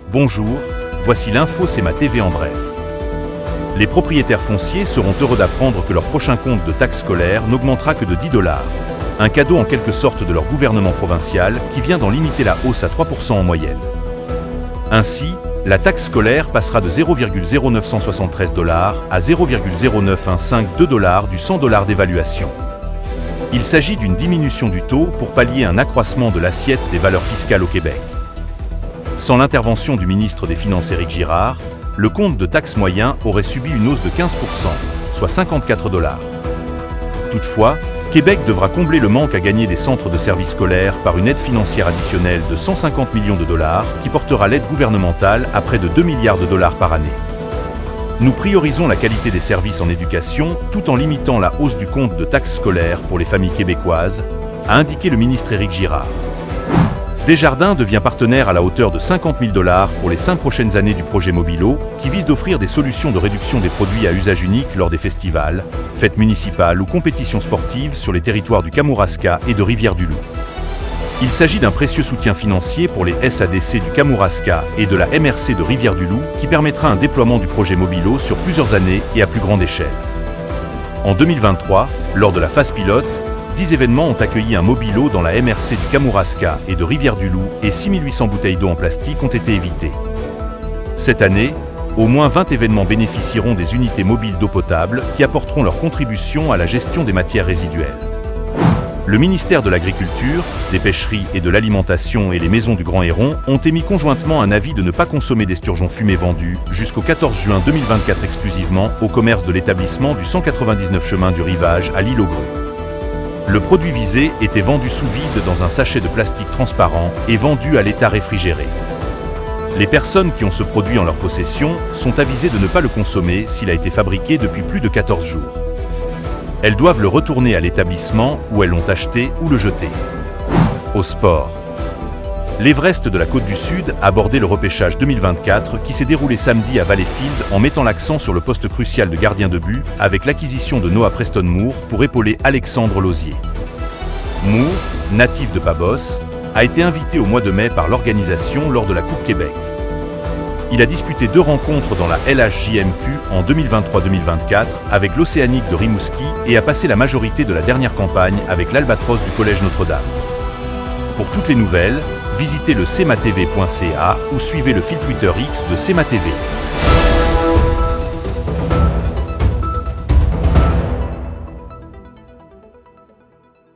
Bonjour, voici l'info CEMA TV en bref. Les propriétaires fonciers seront heureux d'apprendre que leur prochain compte de taxe scolaire n'augmentera que de 10 $. Un cadeau en quelque sorte de leur gouvernement provincial qui vient d'en limiter la hausse à 3% en moyenne. Ainsi, la taxe scolaire passera de 0,0973 $ à 0,0915 $ du 100 $ d'évaluation. Il s'agit d'une diminution du taux pour pallier un accroissement de l'assiette des valeurs fiscales au Québec. Sans l'intervention du ministre des Finances Éric Girard, le compte de taxe moyen aurait subi une hausse de 15%, soit 54 $. Toutefois, Québec devra combler le manque à gagner des centres de services scolaires par une aide financière additionnelle de 150 millions de $ qui portera l'aide gouvernementale à près de 2 milliards de $ par année. Nous priorisons la qualité des services en éducation tout en limitant la hausse du compte de taxe scolaire pour les familles québécoises, a indiqué le ministre Éric Girard. Desjardins devient partenaire à la hauteur de 50 000 $ pour les 5 prochaines années du projet Mobilo, qui vise d'offrir des solutions de réduction des produits à usage unique lors des festivals, fêtes municipales ou compétitions sportives sur les territoires du Kamouraska et de Rivière-du-Loup. Il s'agit d'un précieux soutien financier pour les SADC du Kamouraska et de la MRC de Rivière-du-Loup qui permettra un déploiement du projet Mobilo sur plusieurs années et à plus grande échelle. En 2023, lors de la phase pilote, 10 événements ont accueilli un Mobilo dans la MRC du Kamouraska et de Rivière-du-Loup et 6800 bouteilles d'eau en plastique ont été évitées. Cette année, au moins 20 événements bénéficieront des unités mobiles d'eau potable qui apporteront leur contribution à la gestion des matières résiduelles. Le ministère de l'Agriculture, des Pêcheries et de l'Alimentation et les Maisons du Grand Héron ont émis conjointement un avis de ne pas consommer d'esturgeons fumés vendus jusqu'au 14 juin 2024 exclusivement au commerce de l'établissement du 199 chemin du Rivage à l'île aux Grues. Le produit visé était vendu sous vide dans un sachet de plastique transparent et vendu à l'état réfrigéré. Les personnes qui ont ce produit en leur possession sont avisées de ne pas le consommer s'il a été fabriqué depuis plus de 14 jours. Elles doivent le retourner à l'établissement où elles l'ont acheté ou le jeter. Au sport. L'Everest de la Côte-du-Sud a abordé le repêchage 2024 qui s'est déroulé samedi à Valleyfield en mettant l'accent sur le poste crucial de gardien de but avec l'acquisition de Noah Preston Moore pour épauler Alexandre Lausier. Moore, natif de Pabos, a été invité au mois de mai par l'organisation lors de la Coupe Québec. Il a disputé 2 rencontres dans la LHJMQ en 2023-2024 avec l'Océanique de Rimouski et a passé la majorité de la dernière campagne avec l'Albatros du Collège Notre-Dame. Pour toutes les nouvelles, visitez le cematv.ca ou suivez le fil Twitter X de CEMA TV.